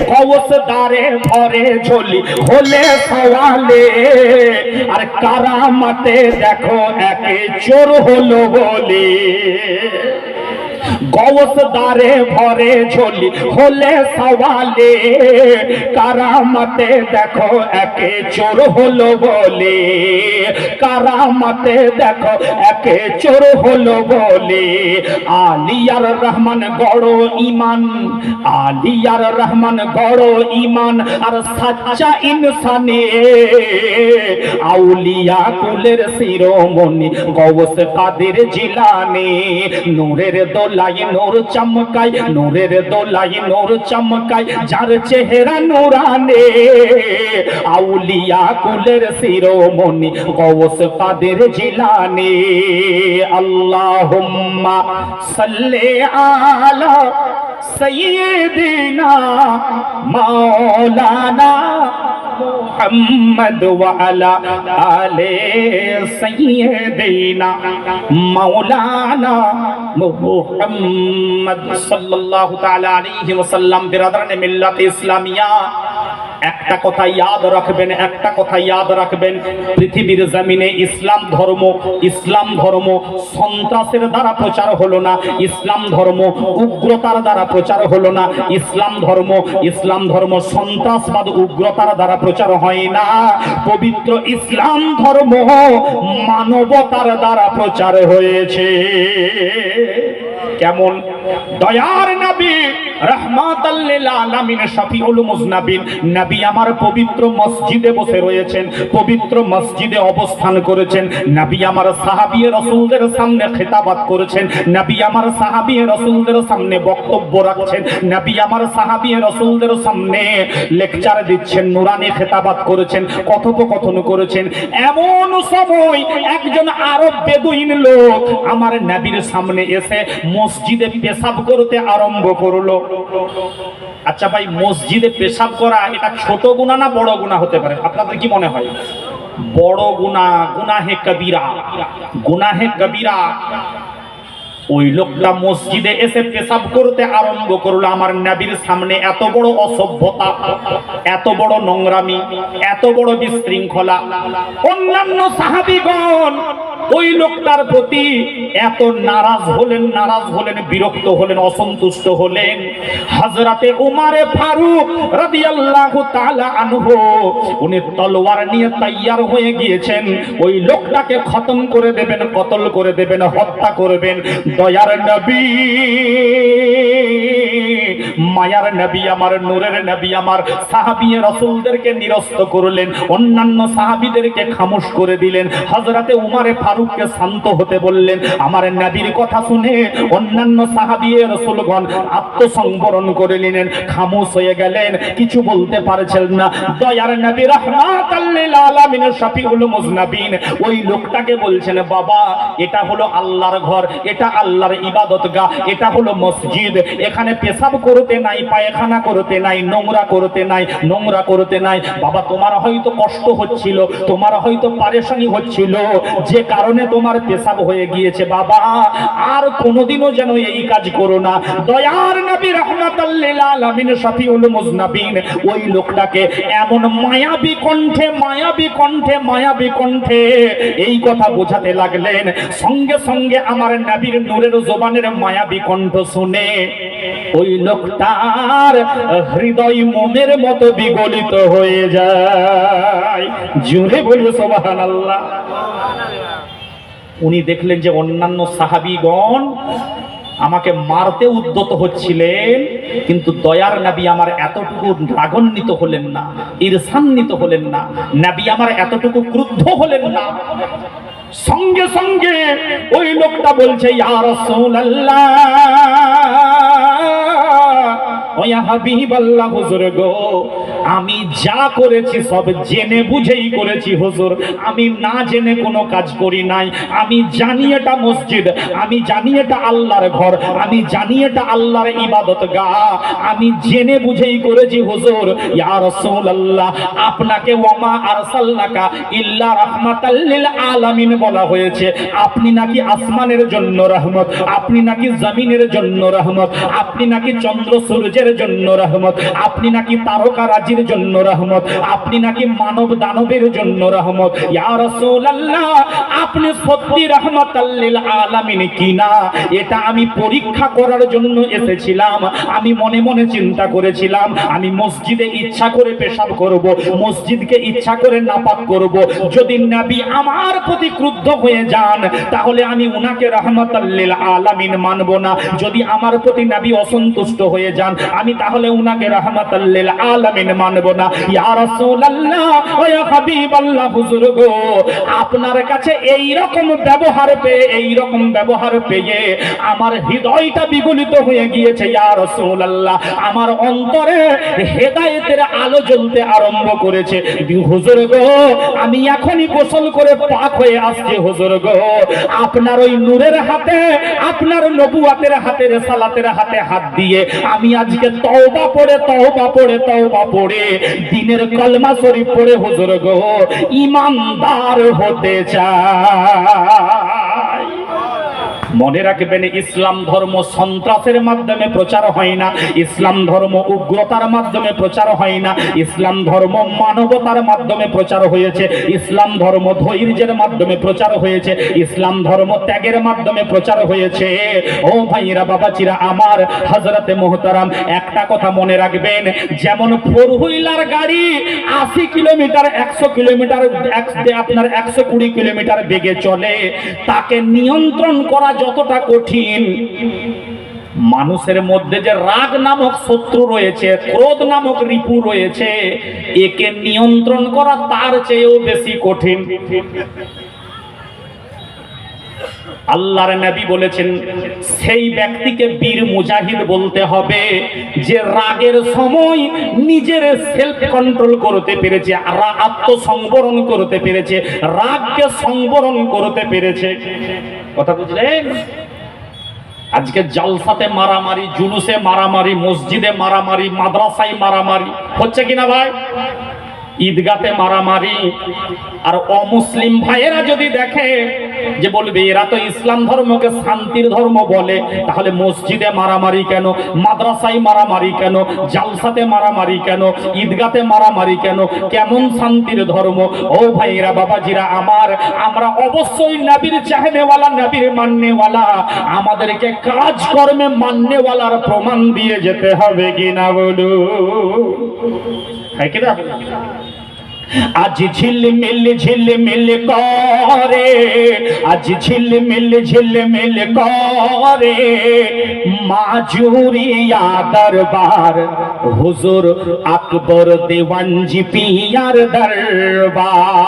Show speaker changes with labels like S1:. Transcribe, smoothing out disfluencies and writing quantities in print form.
S1: কওসদারে ভরে ঝোলি হলে সওয়ালে, আর কারামাতে দেখো একে চোর হলো বলে। গওসদারে ভরে ঝোলি হলে সওয়ালে, কারামাতে দেখো একে চোর হলো বলে। কারামাতে দেখো একে চোর হলো বলে। আলিয়ার রহমান গড় ইমান, আলিয়ার রহমান গড় ইমান আর সাচ্চা ইনসানে। আউলিয়া কুলের শিরোমণি গওস কাদের জিলানী, নূরের দোলাই নূর চমকায়, নূরের দোলাই নূর চমকায়, যার চেহারা নূরানে। আউলিয়া কুলের শিরোমণি গওস কাদের জিলানী। আল্লাহুম্মা সাল্লি আলা সাইয়্যিদিনা মাওলানা মুহাম্মদ ওয়া আলা আলি সাইয়্যিদিনা মাওলানা মুহাম্মদ সাল্লাল্লাহু তাআলা আলাইহি ওয়াসাল্লাম। বিরাদরানে মিল্লাত ইসলামিয়া, একটা কথা ইয়াদ রাখবেন, একটা কথা ইয়াদ রাখবেন, পৃথিবীর জমিনে ইসলাম ধর্ম সন্ত্রাসের দ্বারা প্রচার হলো না, ইসলাম ধর্ম উগ্রতার দ্বারা প্রচার হলো না, ইসলাম ধর্ম সন্ত্রাসবাদ উগ্রতার দ্বারা প্রচার হয় না। পবিত্র ইসলাম ধর্ম মানবতার দ্বারা প্রচার হয়েছে। কেমন? দয়ার নবী রাহমাতাল লিল আলামিন শফিউল মুজনাবিন নবী আমার পবিত্র মসজিদে বসে রয়েছেন, পবিত্র মসজিদে অবস্থান করেছেন। নবী আমার সাহাবী রাসূলদের সামনে খেতাবাত করেছেন, নবী আমার সাহাবী রাসূলদের সামনে বক্তব্য রাখছেন, নবী আমার সাহাবী রাসূলদের সামনে লেকচার দিচ্ছেন, নুরানি খেতাবাত করেছেন, কথোপকথন করেছেন। এমন সময় একজন আরব বেদুইন লোক আমার নবীর সামনে এসে মসজিদে পেশাব করতে আরম্ভ করলো। আচ্ছা ভাই, মসজিদে পেশাব করা এটা ছোট গুনাহ না বড় গুনাহ হতে পারে? আপনাদের কি মনে হয়? বড় গুনাহ, গুনাহে কবিরা, গুনাহে কবিরা। ওই লোকটা মসজিদে এসে পেশাব করতে আরম্ভ করলো আমার নবীর সামনে। এত বড় অসভ্যতা, এত বড় নোংরামি, এত বড় বিশৃঙ্খলা। অন্যান্য সাহাবীগণ ওই লোকটার প্রতি এত নারাজ হলেন, বিরক্ত হলেন, অসন্তুষ্ট হলেন। হযরতে উমারে ফারুক রাদিয়াল্লাহু তাআলা আনহু উনি তলোয়ার নিয়ে তৈয়ার হয়ে গিয়েছেন, ওই লোকটাকে খতম করে দেবেন, কতল করে দেবেন, হত্যা করবেন। দয়ার নবী, মায়ার নবী আমার, নূরের নবী আমার সাহাবী রাসূলদেরকে নিরস্ত করলেন, অন্যান্য সাহাবীদেরকে খামোশ করে দিলেন। হযরতে উমারে ফারুককে শান্ত হতে বললেন। আমার নবীর কথা শুনে অন্যান্য সাহাবী রাসূলগণ আত্মসংবরণ করে নিলেন, খামোশ হয়ে গেলেন, কিছু বলতে পারছেন না। দয়ার নবী রাহমাতাল লিল আলামিন শফিউল মুজনাবিন ওই লোকটাকে বলছেন, বাবা এটা হলো আল্লাহর ঘর, এটা আল্লাহর ইবাদতগাহ, এটা হলো মসজিদ। এখানে পেশাব করতে নাই, পায়খানা করতে নাই, নোংরা করতে নাই। বাবা তোমার হয়তো কষ্ট হচ্ছিল, তোমার হয়তো পেরেশানি হচ্ছিল, যে কারণে তোমার পেশাব হয়ে গিয়েছে। বাবা আর কোনোদিনও যেন এই কাজ করো না। দয়ার নবী রাহমাতাল লিল আলামিন শফিউল মুজনাবিন ওই লোকটাকে এমন মায়াবী কণ্ঠে এই কথা বোঝাতে লাগলেন। সঙ্গে সঙ্গে আমার নবীর নূরের জবানের মায়াবী কণ্ঠ শুনে ওই লোকটার হৃদয় মোমের মতো বিগলিত হয়ে যায়। জোরে বলি সুবহানাল্লাহ। উনি দেখলেন যে অন্যান্য সাহাবীগণ আমাকে মারতে উদ্যত হচ্ছিলেন, কিন্তু দয়ার নবী আমার এতটুকু রাগান্বিত হলেন না, ঈর্ষান্বিত হলেন না, নবী আমার এতটুকু ক্রুদ্ধ হলেন না। সঙ্গে সঙ্গে ওই লোকটা বলছে, ইয়া রাসূলুল্লাহ, ও ইয়া হাবিবাল্লাহ, হুজুর গো আমি যা করেছি সব জেনে বুঝেই করেছি হুজুর, আমি না জেনে কোনো কাজ করি নাই। আমি জানি এটা মসজিদ, আমি জানি এটা আল্লাহর ঘর, আমি জানি এটা আল্লাহর ইবাদতগাহ, আমি জেনে বুঝেই করেছি হুজুর। ইয়া রাসূলুল্লাহ, আপনাকে ওয়ামা আরসালনাকা ইল্লা রাহমাতাল লিল আলামিন বলা হয়েছে। আপনি নাকি আসমানের জন্য রহমত, আপনি নাকি জমিনের জন্য রহমত, আপনি নাকি চন্দ্র সূর্যের মুসলিমদের জন্য রহমত, আপনি নাকি তারকারাজির জন্য রহমত, আপনি নাকি মানব দানবের জন্য রহমত। ইয়া রাসূলুল্লাহ, আপনি সত্যি রাহমাতাল লিল আলামিন কিনা এটা আমি পরীক্ষা করার জন্য এসেছিলাম। আমি মনে মনে চিন্তা করেছিলাম আমি মসজিদে ইচ্ছা করে পেশাব করব, মসজিদকে ইচ্ছা করে নাপাক করব। যদি নবী আমার প্রতি ক্রুদ্ধ হয়ে যান তাহলে আমি উনাকে রাহমাতাল লিল আলামিন মানব না। যদি আমার প্রতি নবী অসন্তুষ্ট হয়ে যান আমি তাহলে উনাকে রাহমাতাল লিল আলামিন মানব না। ইয়া রাসূলুল্লাহ ও ইয়া হাবিবাল্লাহ, হুজুর গো, আপনার কাছে এই রকম ব্যবহার পেয়ে, এই রকম ব্যবহার পেয়ে আমার হৃদয়টা বিগলিত হয়ে গিয়েছে। ইয়া রাসূলুল্লাহ, আমার অন্তরে হেদায়েতের আলো জ্বলতে আরম্ভ করেছে। হুজুর গো, আমি এখনই গোসল করে পাক হয়ে আসছি। হুজুর গো, আপনার ওই নূরের হাতে, আপনার নবুয়াতের হাতে, রিসালাতের হাতে হাত দিয়ে আমি আজকে তওবা পড়ে, তওবা পড়ে, তওবা পড়ে, দ্বীনের কলমা শরীফ পড়ে হুজুর গো ঈমানদার হতে চাই। মনে রাখবেন, ইসলাম ধর্ম সন্ত্রাসের মাধ্যমে প্রচার হয় না, ইসলাম ধর্ম উগ্রতার মাধ্যমে প্রচার হয় না, ইসলাম ধর্ম মানবতার মাধ্যমে প্রচার হয়েছে, ইসলাম ধর্ম ধৈর্যের মাধ্যমে প্রচার হয়েছে, ইসলাম ধর্ম ত্যাগের মাধ্যমে প্রচার হয়েছে। ও ভাইরা বাবাজিরা আমার, হযরতে মুহতারাম, একটা কথা মনে রাখবেন, যেমন ফোর হুইলার গাড়ি 80 কিলোমিটার 100 কিলোমিটার আপনার 120 কিলোমিটার বেগে চলে, তাকে নিয়ন্ত্রণ করা যতটা কঠিন, মানুষের মধ্যে যে রাগ নামক শত্রু রয়েছে, ক্রোধ নামক রিপু রয়েছে, একে নিয়ন্ত্রণ করা তার চেয়েও বেশি কঠিন। আল্লাহর নবী বলেছেন সেই ব্যক্তিকে বীর মুজাহিদ বলতে হবে যে রাগের সময় নিজের সেলফ কন্ট্রোল করতে পেরেছে, আত্মসংবরণ করতে পেরেছে, রাগকে সংবরণ করতে পেরেছে। কথা বুঝলেন? আজকে জালসাতে মারামারি, জুলুসে মারামারি, মসজিদে মারামারি, মাদ্রাসায় মারামারি হচ্ছে কিনা ভাই? ঈদগাতে মারামারি। আর অমুসলিম ভাইয়েরা যদি দেখে যে বলবে এরা তো ইসলাম ধর্মকে শান্তির ধর্ম বলে, তাহলে মসজিদে মারামারি কেন, মাদ্রাসায় মারামারি কেন, জালসাতে মারামারি কেন, ঈদগাতে মারামারি কেন, কেমন শান্তির ধর্ম? ও ভাইয়েরা বাবাজিরা আমার, আমরা অবশ্যই নবীর চাহনেওয়ালা, নবীর মাননেওয়ালা, আমাদেরকে কাজ কর্মে মাননেওয়ালার প্রমাণ দিয়ে যেতে হবে কিনা বলু? হ্যাঁ কিনা? আজ ঝিলমিল করে, আজ ঝিলমিল করে মাজুরিয়া দরবার, হুজুর আকবর দেওয়ানজি পিয়ার দরবার।